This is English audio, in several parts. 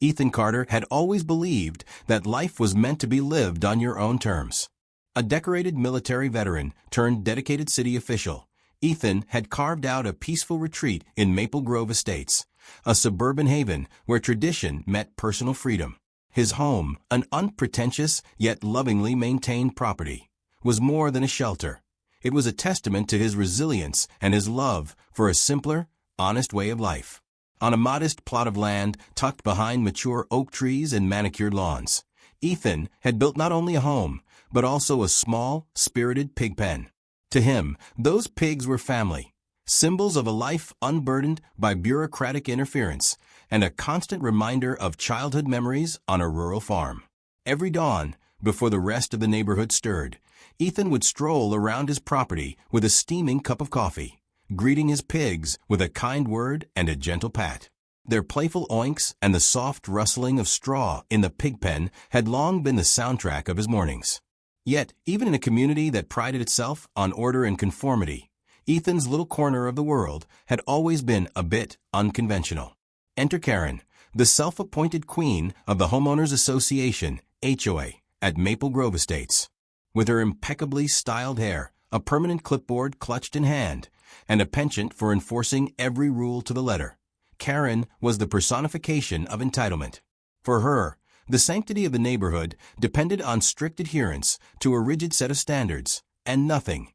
Ethan Carter had always believed that life was meant to be lived on your own terms. A decorated military veteran turned dedicated city official, Ethan had carved out a peaceful retreat in Maple Grove Estates, a suburban haven where tradition met personal freedom. His home, an unpretentious yet lovingly maintained property, was more than a shelter. It was a testament to his resilience and his love for a simpler, honest way of life. On a modest plot of land tucked behind mature oak trees and manicured lawns, Ethan had built not only a home, but also a small, spirited pig pen. To him, those pigs were family, symbols of a life unburdened by bureaucratic interference, and a constant reminder of childhood memories on a rural farm. Every dawn, before the rest of the neighborhood stirred, Ethan would stroll around his property with a steaming cup of coffee, greeting his pigs with a kind word and a gentle pat. Their playful oinks and the soft rustling of straw in the pig pen had long been the soundtrack of his mornings. Yet, even in a community that prided itself on order and conformity, Ethan's little corner of the world had always been a bit unconventional. Enter Kerren, the self-appointed queen of the Homeowners Association, HOA, at Maple Grove Estates. With her impeccably styled hair, a permanent clipboard clutched in hand, and a penchant for enforcing every rule to the letter, Kerren was the personification of entitlement. For her, the sanctity of the neighborhood depended on strict adherence to a rigid set of standards, and nothing,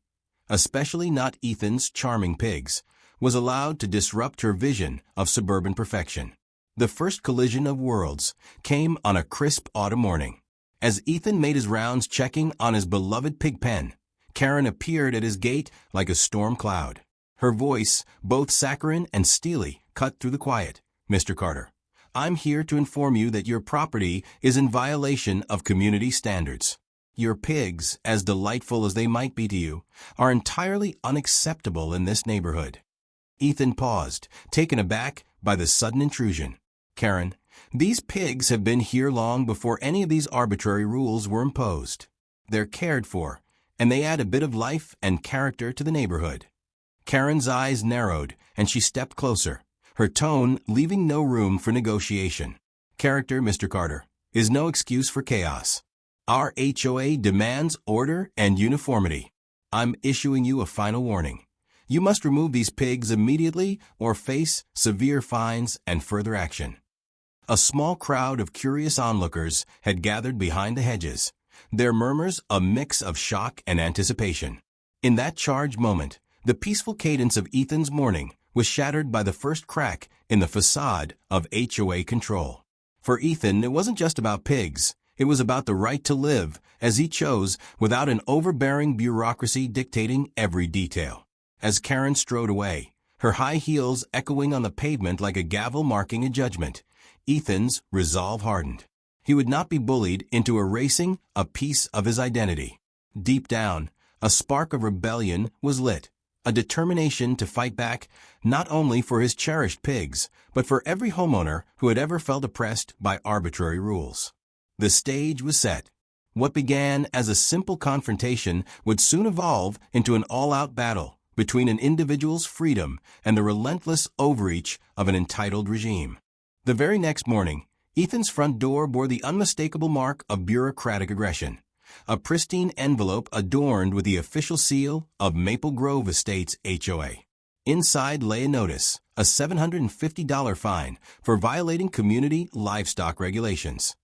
especially not Ethan's charming pigs, was allowed to disrupt her vision of suburban perfection. The first collision of worlds came on a crisp autumn morning. As Ethan made his rounds checking on his beloved pig pen, Kerren appeared at his gate like a storm cloud. Her voice, both saccharine and steely, cut through the quiet. "Mr. Carter, I'm here to inform you that your property is in violation of community standards. Your pigs, as delightful as they might be to you, are entirely unacceptable in this neighborhood." Ethan paused, taken aback by the sudden intrusion. "Kerren, these pigs have been here long before any of these arbitrary rules were imposed. They're cared for, and they add a bit of life and character to the neighborhood." Kerren's eyes narrowed, and she stepped closer, her tone leaving no room for negotiation. "Character, Mr. Carter, is no excuse for chaos. Our HOA demands order and uniformity. I'm issuing you a final warning. You must remove these pigs immediately or face severe fines and further action." A small crowd of curious onlookers had gathered behind the hedges, their murmurs a mix of shock and anticipation. In that charged moment, the peaceful cadence of Ethan's morning was shattered by the first crack in the facade of HOA control. For Ethan, it wasn't just about pigs. It was about the right to live as he chose without an overbearing bureaucracy dictating every detail. As Kerren strode away, her high heels echoing on the pavement like a gavel marking a judgment, Ethan's resolve hardened. He would not be bullied into erasing a piece of his identity. Deep down, a spark of rebellion was lit, a determination to fight back not only for his cherished pigs, but for every homeowner who had ever felt oppressed by arbitrary rules. The stage was set. What began as a simple confrontation would soon evolve into an all-out battle between an individual's freedom and the relentless overreach of an entitled regime. The very next morning, Ethan's front door bore the unmistakable mark of bureaucratic aggression. A pristine envelope adorned with the official seal of Maple Grove Estates HOA. Inside lay a notice, a $750 fine for violating community livestock regulations.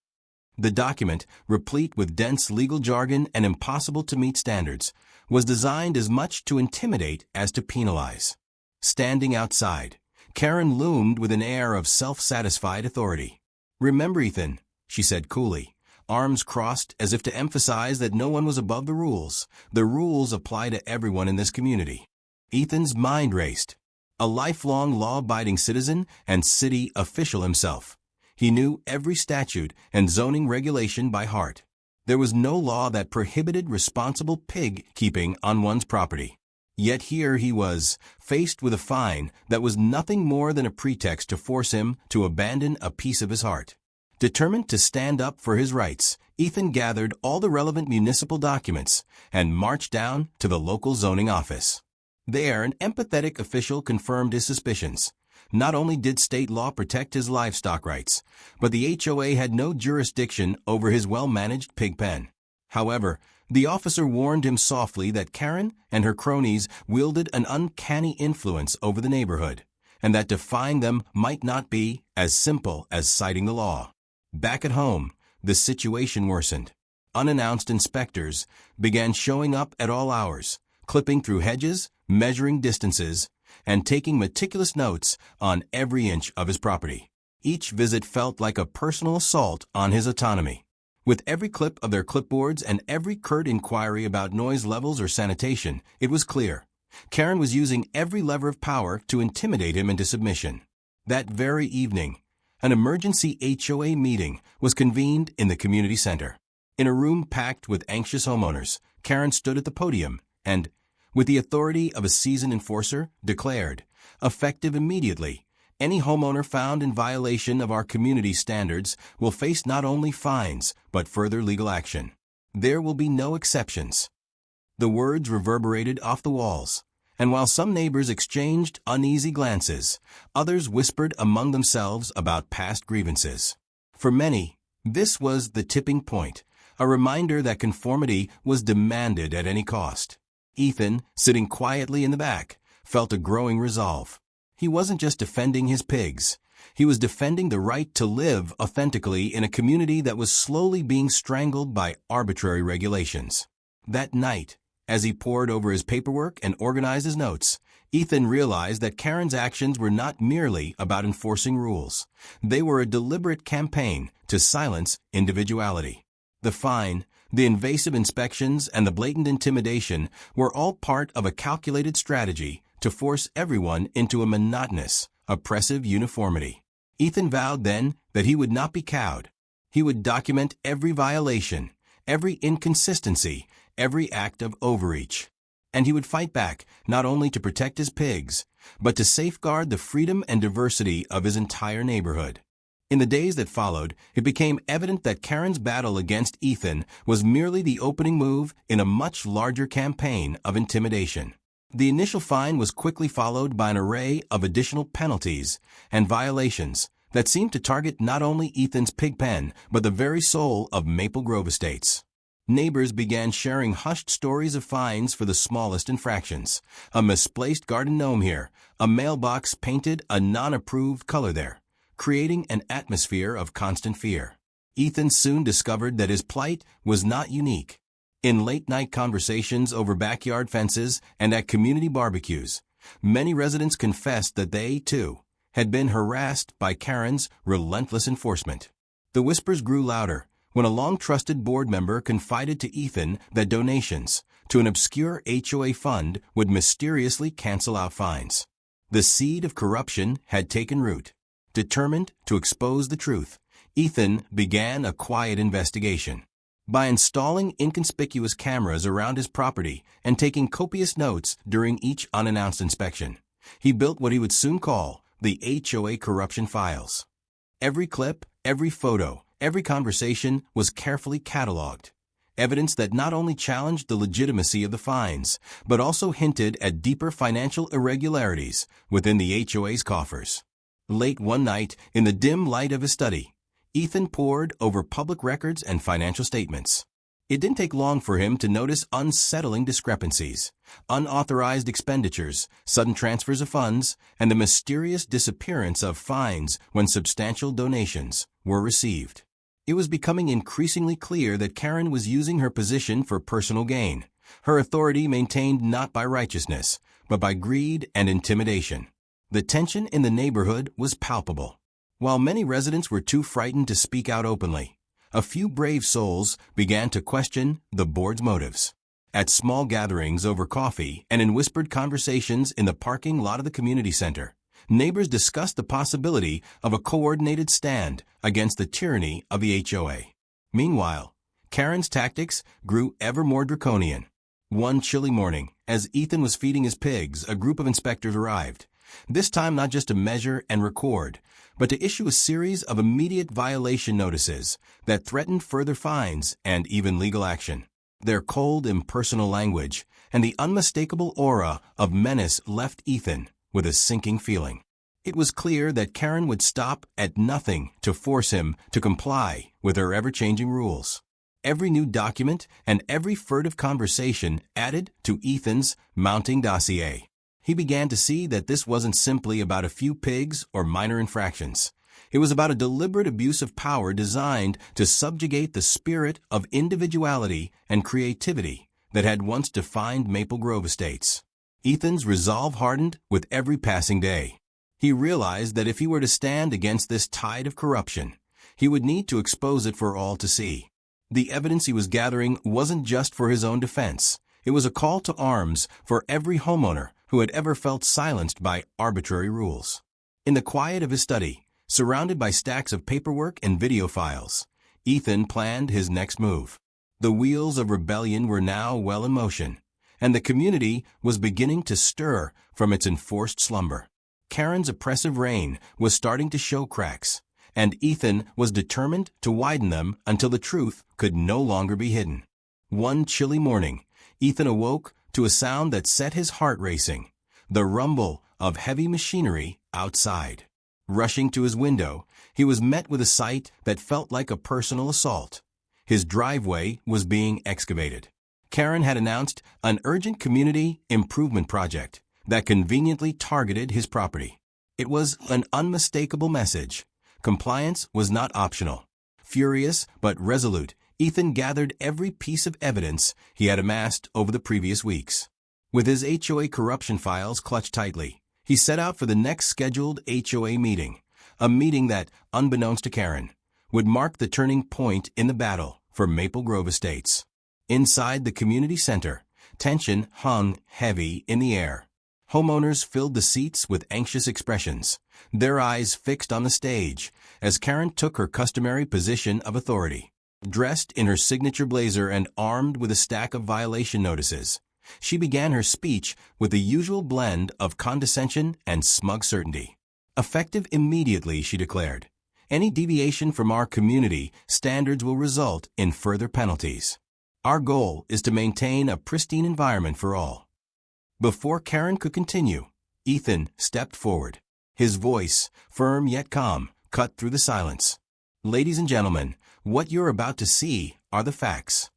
The document, replete with dense legal jargon and impossible-to-meet standards, was designed as much to intimidate as to penalize. Standing outside, Kerren loomed with an air of self-satisfied authority. "Remember, Ethan," she said coolly, arms crossed as if to emphasize that no one was above the rules. "The rules apply to everyone in this community." Ethan's mind raced. A lifelong law-abiding citizen and city official himself, he knew every statute and zoning regulation by heart. There was no law that prohibited responsible pig keeping on one's property. Yet here he was, faced with a fine that was nothing more than a pretext to force him to abandon a piece of his heart. Determined to stand up for his rights, Ethan gathered all the relevant municipal documents and marched down to the local zoning office. There, an empathetic official confirmed his suspicions. Not only did state law protect his livestock rights, but the HOA had no jurisdiction over his well-managed pig pen. However, the officer warned him softly that Kerren and her cronies wielded an uncanny influence over the neighborhood, and that defying them might not be as simple as citing the law. Back at home, the situation worsened. Unannounced inspectors began showing up at all hours, clipping through hedges, measuring distances, and taking meticulous notes on every inch of his property. Each visit felt like a personal assault on his autonomy. With every clip of their clipboards and every curt inquiry about noise levels or sanitation, it was clear. Kerren was using every lever of power to intimidate him into submission. That very evening, an emergency HOA meeting was convened in the community center. In a room packed with anxious homeowners, Kerren stood at the podium and, with the authority of a seasoned enforcer, declared, effective immediately, any homeowner found in violation of our community standards will face not only fines, but further legal action. There will be no exceptions. The words reverberated off the walls, and while some neighbors exchanged uneasy glances, others whispered among themselves about past grievances. For many, this was the tipping point, a reminder that conformity was demanded at any cost. Ethan, sitting quietly in the back, felt a growing resolve. He wasn't just defending his pigs. He was defending the right to live authentically in a community that was slowly being strangled by arbitrary regulations. That night, as he pored over his paperwork and organized his notes, Ethan realized that Kerren's actions were not merely about enforcing rules. They were a deliberate campaign to silence individuality. The fine, the invasive inspections, and the blatant intimidation were all part of a calculated strategy to force everyone into a monotonous, oppressive uniformity. Ethan vowed then that he would not be cowed. He would document every violation, every inconsistency, every act of overreach. And he would fight back, not only to protect his pigs, but to safeguard the freedom and diversity of his entire neighborhood. In the days that followed, it became evident that Kerren's battle against Ethan was merely the opening move in a much larger campaign of intimidation. The initial fine was quickly followed by an array of additional penalties and violations that seemed to target not only Ethan's pig pen, but the very soul of Maple Grove Estates. Neighbors began sharing hushed stories of fines for the smallest infractions. A misplaced garden gnome here, a mailbox painted a non-approved color there, creating an atmosphere of constant fear. Ethan soon discovered that his plight was not unique. In late-night conversations over backyard fences and at community barbecues, many residents confessed that they, too, had been harassed by Kerren's relentless enforcement. The whispers grew louder when a long-trusted board member confided to Ethan that donations to an obscure HOA fund would mysteriously cancel out fines. The seed of corruption had taken root. Determined to expose the truth, Ethan began a quiet investigation. By installing inconspicuous cameras around his property and taking copious notes during each unannounced inspection, he built what he would soon call the HOA corruption files. Every clip, every photo, every conversation was carefully cataloged, evidence that not only challenged the legitimacy of the fines, but also hinted at deeper financial irregularities within the HOA's coffers. Late one night, in the dim light of his study, Ethan pored over public records and financial statements. It didn't take long for him to notice unsettling discrepancies, unauthorized expenditures, sudden transfers of funds, and the mysterious disappearance of fines when substantial donations were received. It was becoming increasingly clear that Kerren was using her position for personal gain, her authority maintained not by righteousness, but by greed and intimidation. The tension in the neighborhood was palpable. While many residents were too frightened to speak out openly, a few brave souls began to question the board's motives. At small gatherings over coffee and in whispered conversations in the parking lot of the community center, neighbors discussed the possibility of a coordinated stand against the tyranny of the HOA. Meanwhile, Kerren's tactics grew ever more draconian. One chilly morning, as Ethan was feeding his pigs, a group of inspectors arrived, this time not just to measure and record, but to issue a series of immediate violation notices that threatened further fines and even legal action. Their cold, impersonal language and the unmistakable aura of menace left Ethan with a sinking feeling. It was clear that Kerren would stop at nothing to force him to comply with her ever-changing rules. Every new document and every furtive conversation added to Ethan's mounting dossier. He began to see that this wasn't simply about a few pigs or minor infractions. It was about a deliberate abuse of power designed to subjugate the spirit of individuality and creativity that had once defined Maple Grove Estates. Ethan's resolve hardened with every passing day. He realized that if he were to stand against this tide of corruption, he would need to expose it for all to see. The evidence he was gathering wasn't just for his own defense. It was a call to arms for every homeowner who had ever felt silenced by arbitrary rules. In the quiet of his study, surrounded by stacks of paperwork and video files, Ethan planned his next move. The wheels of rebellion were now well in motion, and the community was beginning to stir from its enforced slumber. Kerren's oppressive reign was starting to show cracks, and Ethan was determined to widen them until the truth could no longer be hidden. One chilly morning, Ethan awoke to a sound that set his heart racing, the rumble of heavy machinery outside. Rushing to his window, he was met with a sight that felt like a personal assault. His driveway was being excavated. Kerren had announced an urgent community improvement project that conveniently targeted his property. It was an unmistakable message. Compliance was not optional. Furious but resolute, Ethan gathered every piece of evidence he had amassed over the previous weeks. With his HOA corruption files clutched tightly, he set out for the next scheduled HOA meeting, a meeting that, unbeknownst to Kerren, would mark the turning point in the battle for Maple Grove Estates. Inside the community center, tension hung heavy in the air. Homeowners filled the seats with anxious expressions, their eyes fixed on the stage, as Kerren took her customary position of authority. Dressed in her signature blazer and armed with a stack of violation notices, she began her speech with the usual blend of condescension and smug certainty. Effective immediately, she declared, any deviation from our community standards will result in further penalties. Our goal is to maintain a pristine environment for all. Before Kerren could continue, Ethan stepped forward. His voice, firm yet calm, cut through the silence. Ladies and gentlemen, what you're about to see are the facts.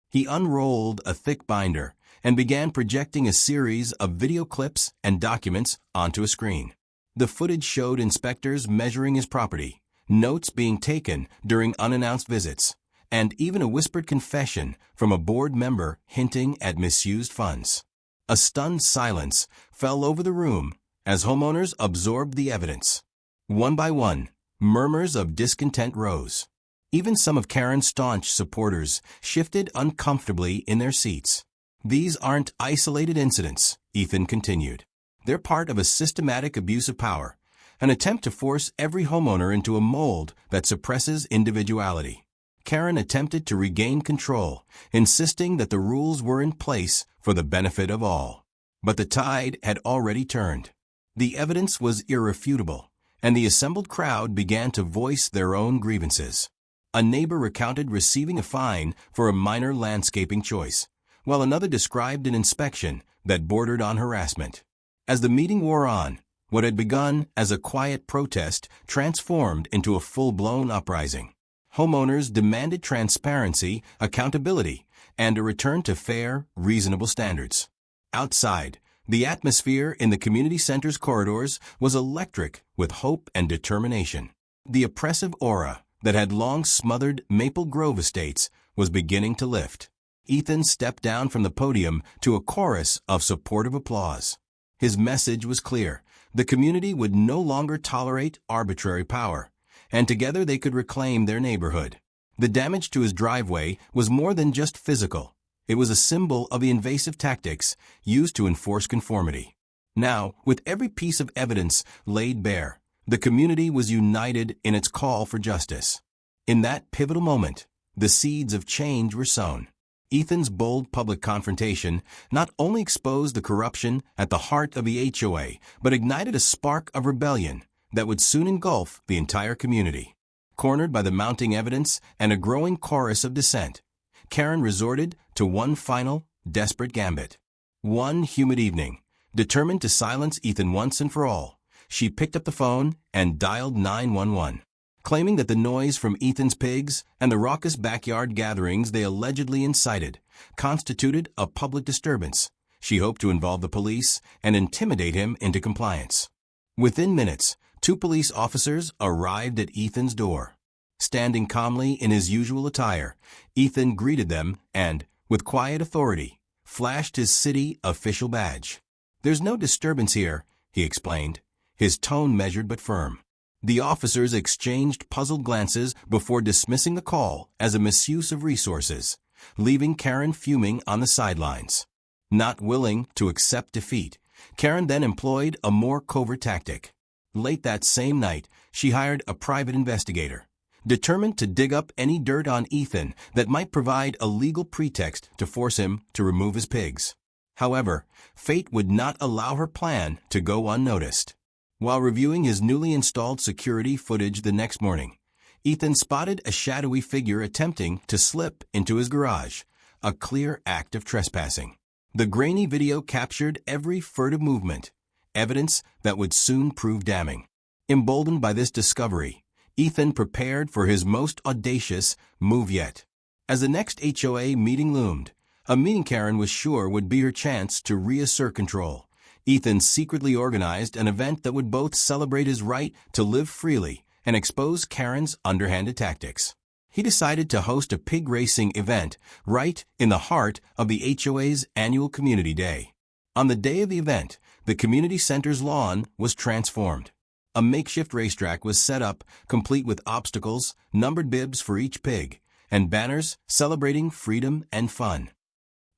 He unrolled a thick binder and began projecting a series of video clips and documents onto a screen. The footage showed inspectors measuring his property, notes being taken during unannounced visits, and even a whispered confession from a board member hinting at misused funds. A stunned silence fell over the room as homeowners absorbed the evidence. One by one, murmurs of discontent rose. Even some of Kerren's staunch supporters shifted uncomfortably in their seats. These aren't isolated incidents, Ethan continued. They're part of a systematic abuse of power, an attempt to force every homeowner into a mold that suppresses individuality. Kerren attempted to regain control, insisting that the rules were in place for the benefit of all. But the tide had already turned. The evidence was irrefutable, and the assembled crowd began to voice their own grievances. A neighbor recounted receiving a fine for a minor landscaping choice, while another described an inspection that bordered on harassment. As the meeting wore on, what had begun as a quiet protest transformed into a full-blown uprising. Homeowners demanded transparency, accountability, and a return to fair, reasonable standards. Outside, the atmosphere in the community center's corridors was electric with hope and determination. The oppressive aura that had long smothered Maple Grove Estates was beginning to lift. Ethan stepped down from the podium to a chorus of supportive applause. His message was clear. The community would no longer tolerate arbitrary power, and together they could reclaim their neighborhood. The damage to his driveway was more than just physical. It was a symbol of the invasive tactics used to enforce conformity. Now, with every piece of evidence laid bare, the community was united in its call for justice. In that pivotal moment, the seeds of change were sown. Ethan's bold public confrontation not only exposed the corruption at the heart of the HOA, but ignited a spark of rebellion that would soon engulf the entire community. Cornered by the mounting evidence and a growing chorus of dissent, Kerren resorted to one final, desperate gambit. One humid evening, determined to silence Ethan once and for all, she picked up the phone and dialed 911. Claiming that the noise from Ethan's pigs and the raucous backyard gatherings they allegedly incited constituted a public disturbance, she hoped to involve the police and intimidate him into compliance. Within minutes, 2 police officers arrived at Ethan's door. Standing calmly in his usual attire, Ethan greeted them and, with quiet authority, flashed his city official badge. "There's no disturbance here," he explained, his tone measured but firm. The officers exchanged puzzled glances before dismissing the call as a misuse of resources, leaving Kerren fuming on the sidelines. Not willing to accept defeat, Kerren then employed a more covert tactic. Late that same night, she hired a private investigator, determined to dig up any dirt on Ethan that might provide a legal pretext to force him to remove his pigs. However, fate would not allow her plan to go unnoticed. While reviewing his newly installed security footage the next morning, Ethan spotted a shadowy figure attempting to slip into his garage, a clear act of trespassing. The grainy video captured every furtive movement, evidence that would soon prove damning. Emboldened by this discovery, Ethan prepared for his most audacious move yet. As the next HOA meeting loomed, a meeting Kerren was sure would be her chance to reassert control, Ethan secretly organized an event that would both celebrate his right to live freely and expose Kerren's underhanded tactics. He decided to host a pig racing event right in the heart of the HOA's annual Community Day. On the day of the event, the community center's lawn was transformed. A makeshift racetrack was set up, complete with obstacles, numbered bibs for each pig, and banners celebrating freedom and fun.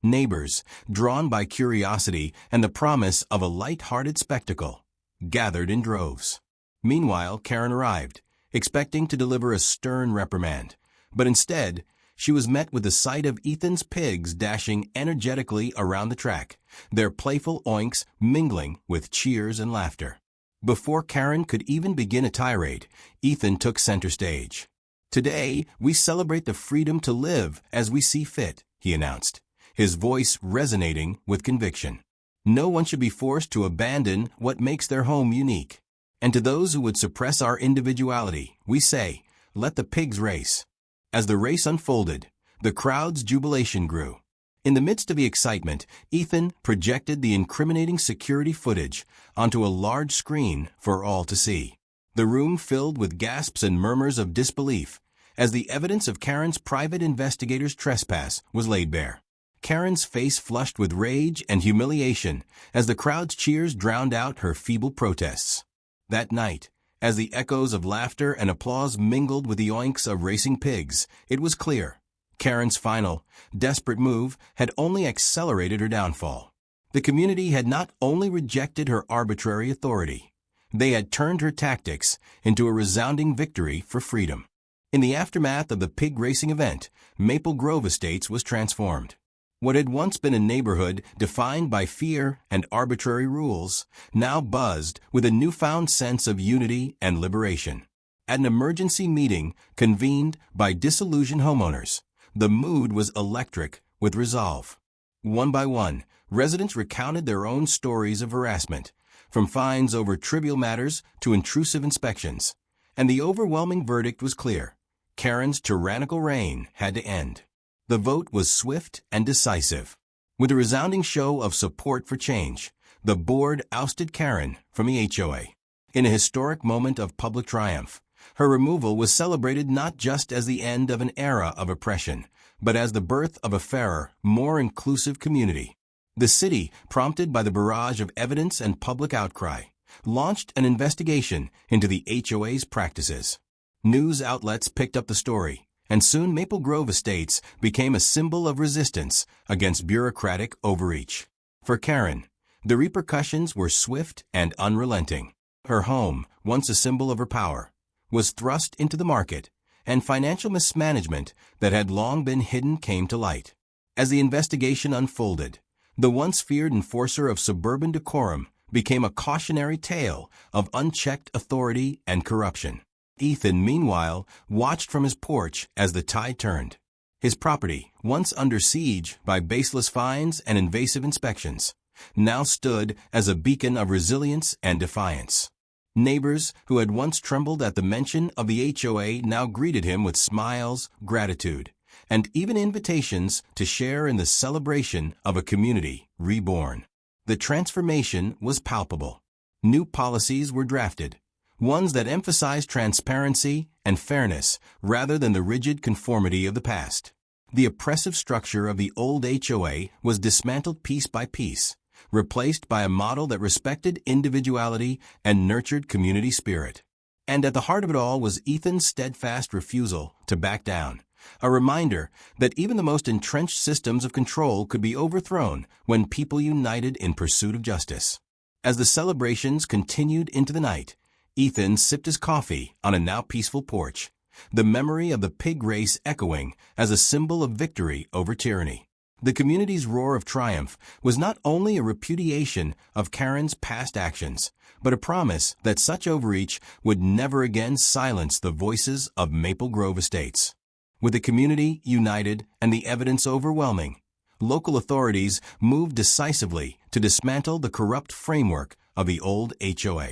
Neighbors, drawn by curiosity and the promise of a light-hearted spectacle, gathered in droves. Meanwhile, Kerren arrived, expecting to deliver a stern reprimand, but instead, she was met with the sight of Ethan's pigs dashing energetically around the track, their playful oinks mingling with cheers and laughter. Before Kerren could even begin a tirade, Ethan took center stage. "Today, we celebrate the freedom to live as we see fit," he announced, his voice resonating with conviction. "No one should be forced to abandon what makes their home unique. And to those who would suppress our individuality, we say, let the pigs race." As the race unfolded, the crowd's jubilation grew. In the midst of the excitement, Ethan projected the incriminating security footage onto a large screen for all to see. The room filled with gasps and murmurs of disbelief as the evidence of Kerren's private investigator's trespass was laid bare. Kerren's face flushed with rage and humiliation as the crowd's cheers drowned out her feeble protests. That night, as the echoes of laughter and applause mingled with the oinks of racing pigs, it was clear Kerren's final, desperate move had only accelerated her downfall. The community had not only rejected her arbitrary authority, they had turned her tactics into a resounding victory for freedom. In the aftermath of the pig racing event, Maple Grove Estates was transformed. What had once been a neighborhood defined by fear and arbitrary rules now buzzed with a newfound sense of unity and liberation. At an emergency meeting convened by disillusioned homeowners, the mood was electric with resolve. One by one, residents recounted their own stories of harassment, from fines over trivial matters to intrusive inspections, and the overwhelming verdict was clear: Kerren's tyrannical reign had to end. The vote was swift and decisive. With a resounding show of support for change, the board ousted Kerren from the HOA. In a historic moment of public triumph, her removal was celebrated not just as the end of an era of oppression, but as the birth of a fairer, more inclusive community. The city, prompted by the barrage of evidence and public outcry, launched an investigation into the HOA's practices. News outlets picked up the story, and soon Maple Grove Estates became a symbol of resistance against bureaucratic overreach. For Kerren, the repercussions were swift and unrelenting. Her home, once a symbol of her power, was thrust into the market, and financial mismanagement that had long been hidden came to light. As the investigation unfolded, the once feared enforcer of suburban decorum became a cautionary tale of unchecked authority and corruption. Ethan, meanwhile, watched from his porch as the tide turned. His property, once under siege by baseless fines and invasive inspections, now stood as a beacon of resilience and defiance. Neighbors who had once trembled at the mention of the HOA now greeted him with smiles, gratitude, and even invitations to share in the celebration of a community reborn. The transformation was palpable. New policies were drafted, ones that emphasized transparency and fairness rather than the rigid conformity of the past. The oppressive structure of the old HOA was dismantled piece by piece, replaced by a model that respected individuality and nurtured community spirit. And at the heart of it all was Ethan's steadfast refusal to back down, a reminder that even the most entrenched systems of control could be overthrown when people united in pursuit of justice. As the celebrations continued into the night, Ethan sipped his coffee on a now peaceful porch, the memory of the pig race echoing as a symbol of victory over tyranny. The community's roar of triumph was not only a repudiation of Kerren's past actions, but a promise that such overreach would never again silence the voices of Maple Grove Estates. With the community united and the evidence overwhelming, local authorities moved decisively to dismantle the corrupt framework of the old HOA.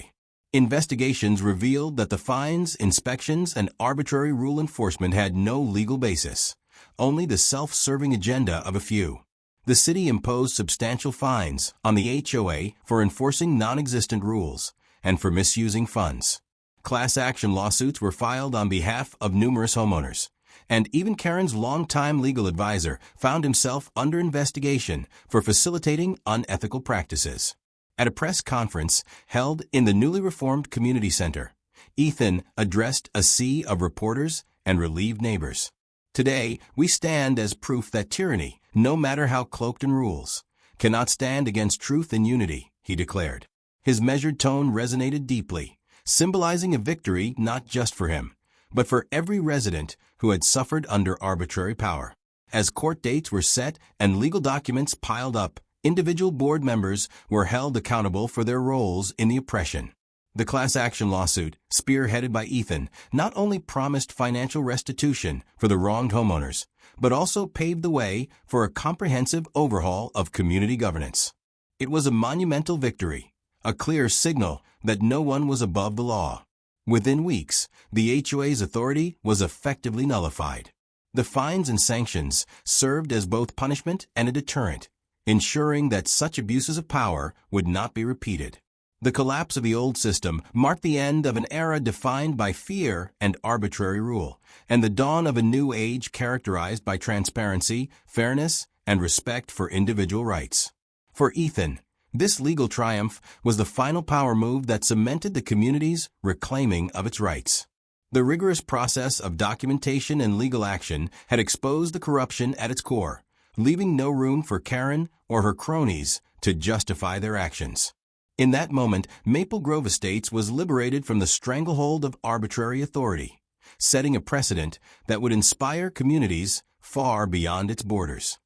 Investigations revealed that the fines, inspections, and arbitrary rule enforcement had no legal basis, only the self-serving agenda of a few. The city imposed substantial fines on the HOA for enforcing non-existent rules and for misusing funds. Class action lawsuits were filed on behalf of numerous homeowners, and even Kerren's longtime legal advisor found himself under investigation for facilitating unethical practices. At a press conference held in the newly reformed community center, Ethan addressed a sea of reporters and relieved neighbors. Today, we stand as proof that tyranny, no matter how cloaked in rules, cannot stand against truth and unity, he declared. His measured tone resonated deeply, symbolizing a victory not just for him, but for every resident who had suffered under arbitrary power. As court dates were set and legal documents piled up, individual board members were held accountable for their roles in the oppression. The class action lawsuit, spearheaded by Ethan, not only promised financial restitution for the wronged homeowners, but also paved the way for a comprehensive overhaul of community governance. It was a monumental victory, a clear signal that no one was above the law. Within weeks, the HOA's authority was effectively nullified. The fines and sanctions served as both punishment and a deterrent, ensuring that such abuses of power would not be repeated. The collapse of the old system marked the end of an era defined by fear and arbitrary rule, and the dawn of a new age characterized by transparency, fairness, and respect for individual rights. For Ethan, this legal triumph was the final power move that cemented the community's reclaiming of its rights. The rigorous process of documentation and legal action had exposed the corruption at its core, leaving no room for Kerren or her cronies to justify their actions. In that moment, Maple Grove Estates was liberated from the stranglehold of arbitrary authority, setting a precedent that would inspire communities far beyond its borders.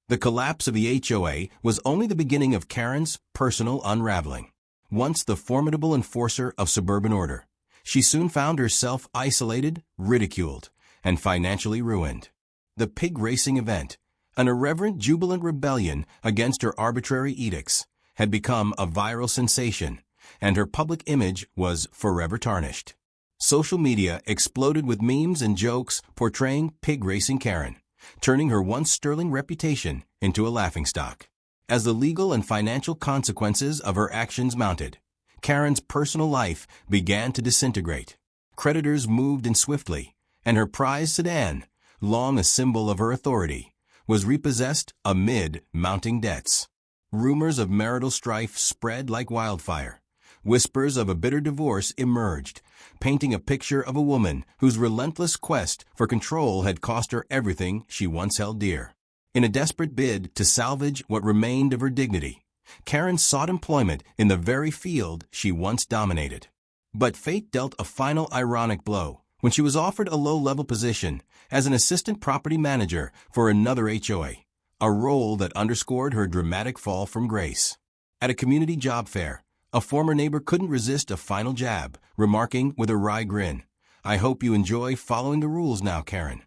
The collapse of the HOA was only the beginning of Kerren's personal unraveling. Once the formidable enforcer of suburban order, she soon found herself isolated, ridiculed, and financially ruined. The pig racing event, an irreverent, jubilant rebellion against her arbitrary edicts, had become a viral sensation, and her public image was forever tarnished. Social media exploded with memes and jokes portraying pig racing Kerren, turning her once sterling reputation into a laughingstock. As the legal and financial consequences of her actions mounted, Kerren's personal life began to disintegrate. Creditors moved in swiftly, and her prized sedan, long a symbol of her authority, was repossessed amid mounting debts. Rumors of marital strife spread like wildfire. Whispers of a bitter divorce emerged, painting a picture of a woman whose relentless quest for control had cost her everything she once held dear. In a desperate bid to salvage what remained of her dignity, Kerren sought employment in the very field she once dominated. But fate dealt a final ironic blow when she was offered a low-level position as an assistant property manager for another HOA, a role that underscored her dramatic fall from grace. At a community job fair, a former neighbor couldn't resist a final jab, remarking with a wry grin, "I hope you enjoy following the rules now, Kerren."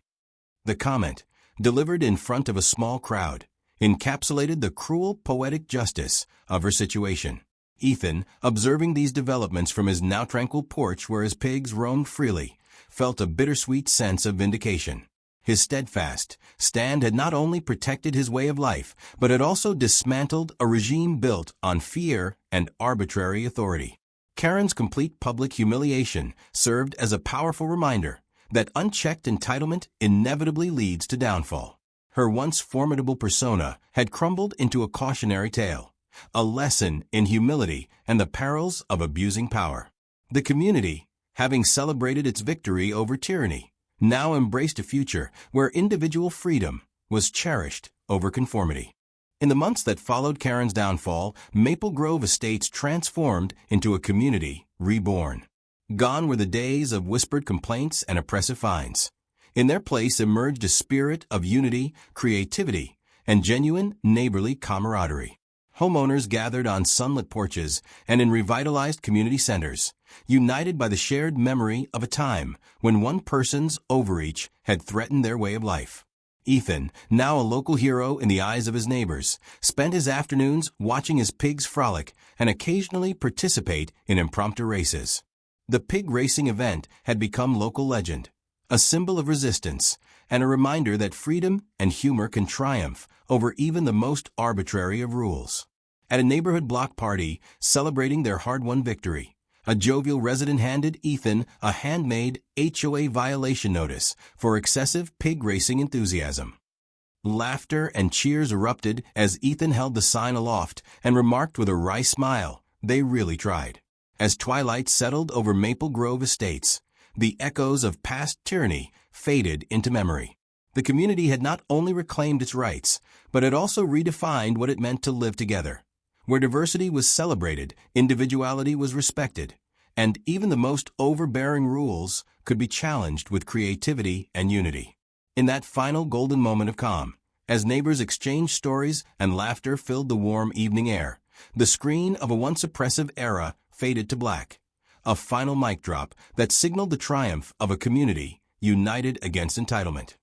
The comment, delivered in front of a small crowd, encapsulated the cruel, poetic justice of her situation. Ethan, observing these developments from his now tranquil porch where his pigs roamed freely, felt a bittersweet sense of vindication. His steadfast stand had not only protected his way of life, but had also dismantled a regime built on fear and arbitrary authority. Kerren's complete public humiliation served as a powerful reminder that unchecked entitlement inevitably leads to downfall. Her once formidable persona had crumbled into a cautionary tale, a lesson in humility and the perils of abusing power. The community, having celebrated its victory over tyranny, now embraced a future where individual freedom was cherished over conformity. In the months that followed Kerren's downfall, Maple Grove Estates transformed into a community reborn. Gone were the days of whispered complaints and oppressive fines. In their place emerged a spirit of unity, creativity, and genuine neighborly camaraderie. Homeowners gathered on sunlit porches and in revitalized community centers, united by the shared memory of a time when one person's overreach had threatened their way of life. Ethan, now a local hero in the eyes of his neighbors, spent his afternoons watching his pigs frolic and occasionally participate in impromptu races. The pig racing event had become local legend, a symbol of resistance and a reminder that freedom and humor can triumph over even the most arbitrary of rules. At a neighborhood block party celebrating their hard-won victory, a jovial resident handed Ethan a handmade HOA violation notice for excessive pig racing enthusiasm. Laughter and cheers erupted as Ethan held the sign aloft and remarked with a wry smile, "They really tried." As twilight settled over Maple Grove Estates, the echoes of past tyranny faded into memory. The community had not only reclaimed its rights, but had also redefined what it meant to live together. Where diversity was celebrated, individuality was respected, and even the most overbearing rules could be challenged with creativity and unity. In that final golden moment of calm, as neighbors exchanged stories and laughter filled the warm evening air, the screen of a once oppressive era faded to black, a final mic drop that signaled the triumph of a community united against entitlement.